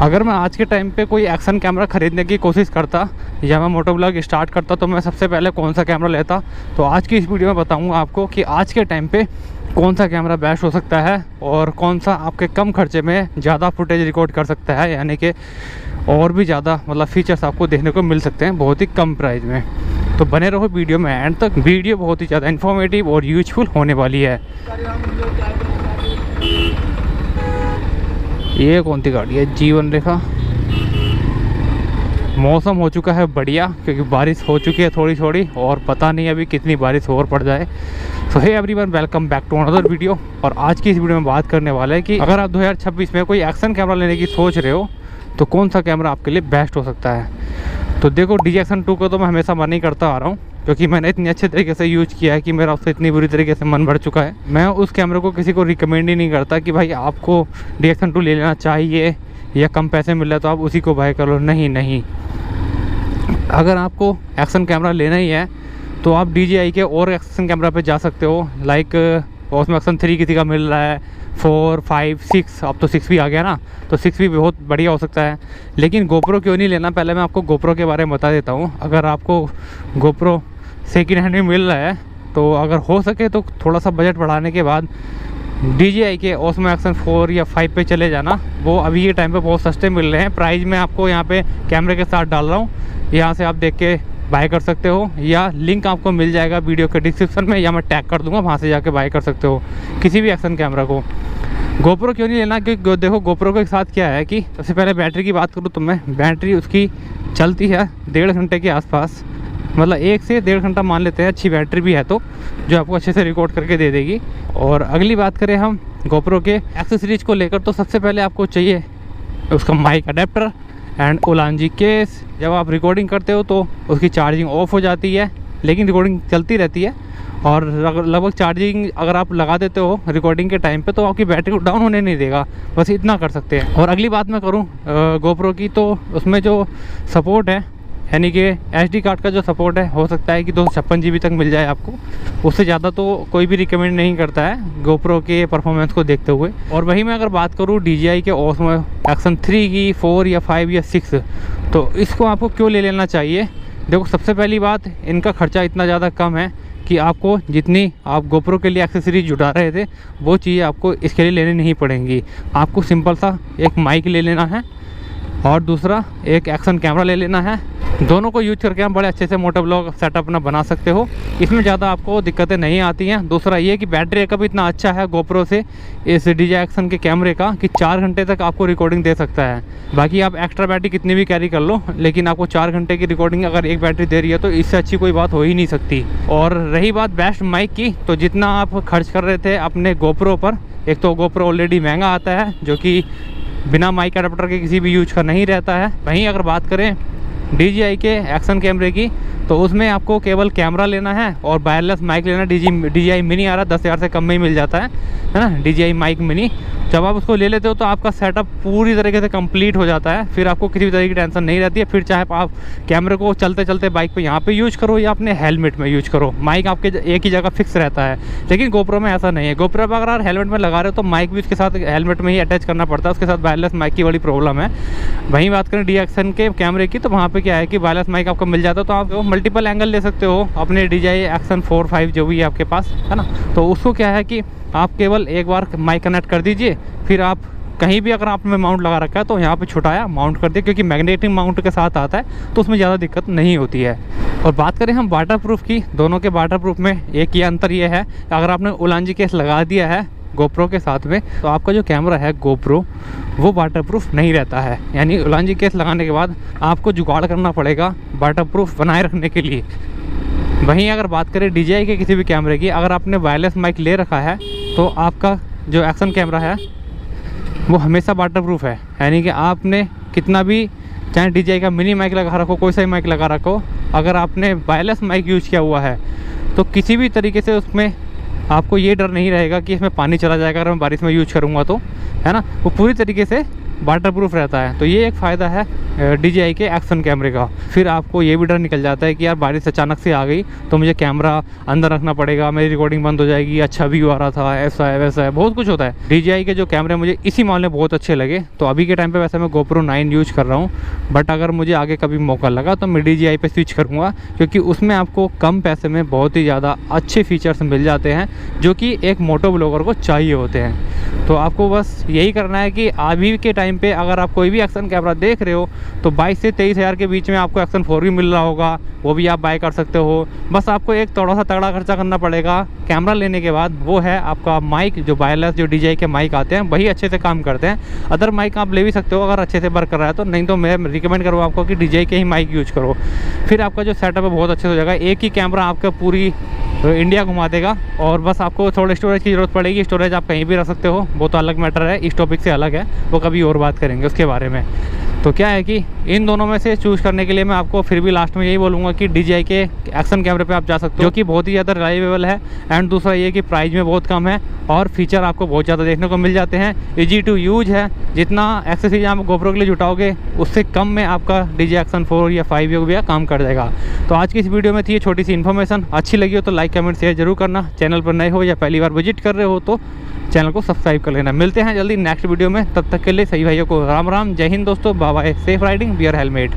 अगर मैं आज के टाइम पे कोई एक्शन कैमरा ख़रीदने की कोशिश करता या मैं मोटो ब्लॉग स्टार्ट करता तो मैं सबसे पहले कौन सा कैमरा लेता। तो आज की इस वीडियो में बताऊंगा आपको कि आज के टाइम पे कौन सा कैमरा बेस्ट हो सकता है और कौन सा आपके कम खर्चे में ज़्यादा फुटेज रिकॉर्ड कर सकता है, यानी कि और भी ज़्यादा मतलब फीचर्स आपको देखने को मिल सकते हैं बहुत ही कम प्राइस में। तो बने रहो वीडियो में एंड तक। वीडियो बहुत ही ज़्यादा इन्फॉर्मेटिव और यूजफुल होने वाली है। ये कौन सी गाड़ी है? जीवन रेखा। मौसम हो चुका है बढ़िया क्योंकि बारिश हो चुकी है थोड़ी थोड़ी और पता नहीं अभी कितनी बारिश और पड़ जाए। So hey everyone, welcome back to another video. और आज की इस वीडियो में बात करने वाला है कि अगर आप 2026 में कोई एक्शन कैमरा लेने की सोच रहे हो तो कौन सा कैमरा आपके लिए बेस्ट हो सकता है। तो देखो, DJI-Action 2 को तो मैं हमेशा मना ही करता आ रहा हूँ क्योंकि मैंने इतनी अच्छे तरीके से यूज़ किया है कि मेरा उससे इतनी बुरी तरीके से मन भर चुका है। मैं उस कैमरे को किसी को रिकमेंड ही नहीं करता कि भाई आपको DJI-Action 2 ले लेना चाहिए या कम पैसे मिल रहा है तो आप उसी को बाय कर लो। नहीं, अगर आपको एक्शन कैमरा लेना ही है तो आप DJI के और एक्शन कैमरा पे जा सकते हो। लाइक उसमें एक्शन 3 किसी का मिल रहा है, 4, 5, 6, अब तो 6 भी आ गया ना, तो 6 भी बहुत बढ़िया हो सकता है। लेकिन GoPro क्यों नहीं लेना, पहले मैं आपको GoPro के बारे में बता देता हूँ। अगर आपको GoPro सेकेंड हैंड में मिल रहा है तो अगर हो सके तो थोड़ा सा बजट बढ़ाने के बाद DJI के Osmo Action 4 या 5 पे चले जाना। वो अभी के टाइम पे बहुत सस्ते मिल रहे हैं। प्राइस मैं आपको यहाँ पे कैमरे के साथ डाल रहा हूँ, यहाँ से आप देख के बाय कर सकते हो या लिंक आपको मिल जाएगा वीडियो के डिस्क्रिप्शन में या मैं टैग कर दूंगा, वहाँ से जाके बाय कर सकते हो किसी भी एक्शन कैमरा को। GoPro क्यों नहीं लेना, क्योंकि देखो GoPro के साथ क्या है कि सबसे पहले बैटरी की बात करूँ तो मैं बैटरी उसकी चलती है 1.5 घंटे के आसपास, मतलब 1 से 1.5 घंटा मान लेते हैं। अच्छी बैटरी भी है तो जो आपको अच्छे से रिकॉर्ड करके दे देगी। और अगली बात करें हम GoPro के एक्सेसरीज को लेकर तो सबसे पहले आपको चाहिए उसका mic adapter and Ulanzi case. जब आप रिकॉर्डिंग करते हो तो उसकी चार्जिंग ऑफ हो जाती है लेकिन रिकॉर्डिंग चलती रहती है। और लगभग चार्जिंग अगर आप लगा देते हो रिकॉर्डिंग के टाइम पे तो आपकी बैटरी को डाउन होने नहीं देगा। बस इतना कर सकते हैं। और अगली बात मैं करूँ GoPro की, तो उसमें जो सपोर्ट है यानी कि SD कार्ड का जो सपोर्ट है, हो सकता है कि 256 GB तक मिल जाए आपको। उससे ज़्यादा तो कोई भी रिकमेंड नहीं करता है GoPro के परफॉर्मेंस को देखते हुए। और वहीं मैं अगर बात करूँ DJI के Osmo Action 3 की, 4 या 5 या 6, तो इसको आपको क्यों ले लेना चाहिए। देखो, सबसे पहली बात, इनका खर्चा इतना ज़्यादा कम है कि आपको जितनी आप GoPro के लिए एक्सेसरीज जुटा रहे थे वो चीज़ें आपको इसके लिए लेनी नहीं पड़ेंगी। आपको सिंपल सा एक माइक ले लेना है और दूसरा एक एक्शन कैमरा ले लेना है। दोनों को यूज करके हम बड़े अच्छे से मोटो ब्लॉग सेटअप अपना बना सकते हो। इसमें ज़्यादा आपको दिक्कतें नहीं आती हैं। दूसरा ये कि बैटरी बैकअप इतना अच्छा है GoPro से इस DJI Action के कैमरे का कि 4 घंटे तक आपको रिकॉर्डिंग दे सकता है। बाकी आप एक्स्ट्रा बैटरी कितनी भी कैरी कर लो, लेकिन आपको 4 घंटे की रिकॉर्डिंग अगर एक बैटरी दे रही है तो इससे अच्छी कोई बात हो ही नहीं सकती। और रही बात बेस्ट माइक की, तो जितना आप खर्च कर रहे थे अपने GoPro पर, एक तो GoPro ऑलरेडी महंगा आता है जो कि बिना माइक अडेप्टर के किसी भी यूज का नहीं रहता है। वहीं अगर बात करें DJI के एक्शन कैमरे की, तो उसमें आपको केवल कैमरा लेना है और वायरलेस माइक लेना। DJI मिनी आ रहा है, 10,000 से कम में ही मिल जाता है ना DJI माइक मिनी। जब आप उसको ले लेते हो तो आपका सेटअप पूरी तरीके से कंप्लीट हो जाता है। फिर आपको किसी भी तरह की टेंशन नहीं रहती है। फिर चाहे आप कैमरे को चलते चलते बाइक पे यहाँ पे यूज करो या अपने हेलमेट में यूज करो, माइक आपके एक ही जगह फिक्स रहता है। लेकिन GoPro में ऐसा नहीं है। GoPro पर अगर आप हेलमेट में लगा रहे हो तो माइक भी उसके साथ हेलमेट में ही अटैच करना पड़ता है। उसके साथ वायरलेस माइक की बड़ी प्रॉब्लम है। वहीं बात करें DJI Action के कैमरे की, तो वहाँ पर क्या है कि वायरलेस माइक आपको मिल जाता है तो आप मल्टीपल एंगल ले सकते हो अपने DJI Action 4, 5 जो भी है आपके पास, है ना। तो उसको क्या है कि आप केवल एक बार माइक कनेक्ट कर दीजिए, फिर आप कहीं भी अगर आपने माउंट लगा रखा है तो यहाँ पे छुटाया माउंट कर दिया, क्योंकि मैग्नेटिक माउंट के साथ आता है तो उसमें ज़्यादा दिक्कत नहीं होती है। और बात करें हम वाटर प्रूफ की, दोनों के वाटर प्रूफ में एक ये अंतर ये है, अगर आपने उलांजी केस लगा दिया है GoPro के साथ में तो आपका जो कैमरा है GoPro वो वाटरप्रूफ नहीं रहता है। यानी उलांजी केस लगाने के बाद आपको जुगाड़ करना पड़ेगा वाटरप्रूफ बनाए रखने के लिए। वहीं अगर बात करें DJI के किसी भी कैमरे की, अगर आपने वायरलेस माइक ले रखा है तो आपका जो एक्शन कैमरा है वो हमेशा वाटरप्रूफ है। यानी कि आपने कितना भी चाहे DJI का मिनी माइक लगा रखो, कोई सा ही माइक लगा रखो, अगर आपने वायरलेस माइक यूज़ किया हुआ है तो किसी भी तरीके से उसमें आपको ये डर नहीं रहेगा कि इसमें पानी चला जाएगा अगर मैं बारिश में यूज करूँगा तो, है ना। वो पूरी तरीके से वाटरप्रूफ रहता है। तो ये एक फ़ायदा है DJI के एक्शन कैमरे का। फिर आपको ये भी डर निकल जाता है कि यार बारिश अचानक से आ गई तो मुझे कैमरा अंदर रखना पड़ेगा, मेरी रिकॉर्डिंग बंद हो जाएगी, अच्छा व्यू आ रहा था, ऐसा है वैसा है, बहुत कुछ होता है। DJI के जो कैमरे मुझे इसी मामले में बहुत अच्छे लगे। तो अभी के टाइम पे वैसे मैं GoPro 9 यूज कर रहा हूँ, बट अगर मुझे आगे कभी मौका लगा तो मैं DJI पे स्विच करूँगा, क्योंकि उसमें आपको कम पैसे में बहुत ही ज़्यादा अच्छे फीचर्स मिल जाते हैं जो कि एक मोटो ब्लॉगर को चाहिए होते हैं। तो आपको बस यही करना है कि अभी के टाइम पे अगर आप कोई भी एक्शन कैमरा देख रहे हो तो 22 से 23 हज़ार के बीच में आपको एक्शन 4 भी मिल रहा होगा, वो भी आप बाय कर सकते हो। बस आपको एक थोड़ा सा तगड़ा खर्चा करना पड़ेगा कैमरा लेने के बाद, वो है आपका माइक। जो वायरलेस जो DJI के माइक आते हैं वही अच्छे से काम करते हैं। अदर माइक आप ले भी सकते हो अगर अच्छे से वर्क कर रहा है तो, नहीं तो मैं रिकमेंड करूँ आपको कि DJI के ही माइक यूज करो। फिर आपका जो सेटअप है बहुत अच्छे से हो जाएगा। एक ही कैमरा आपका पूरी इंडिया घुमा देगा, और बस आपको थोड़े स्टोरेज की ज़रूरत पड़ेगी। स्टोरेज आप कहीं भी रख सकते हो, वो तो अलग मैटर है, इस टॉपिक से अलग है, वो कभी और बात करेंगे उसके बारे में। तो क्या है कि इन दोनों में से चूज़ करने के लिए मैं आपको फिर भी लास्ट में यही बोलूँगा कि DJI के एक्शन कैमरे पे आप जा सकते हो, जो कि बहुत ही ज़्यादा रिलायबल है। एंड दूसरा ये कि प्राइस में बहुत कम है और फीचर आपको बहुत ज़्यादा देखने को मिल जाते हैं। ईजी टू यूज है, जितना एक्सेसरीज आप GoPro के लिए जुटाओगे उससे कम में आपका DJI एक्शन 4 या 5 जो भी काम कर जाएगा। तो आज की इस वीडियो में थी ये छोटी सी इन्फॉर्मेशन। अच्छी लगी हो तो लाइक कमेंट शेयर जरूर करना। चैनल पर नए हो या पहली बार विजिट कर रहे हो तो चैनल को सब्सक्राइब कर लेना। मिलते हैं जल्दी नेक्स्ट वीडियो में, तब तक के लिए सही भाइयों को राम राम, जय हिंद दोस्तों, bye bye, safe riding, wear helmet.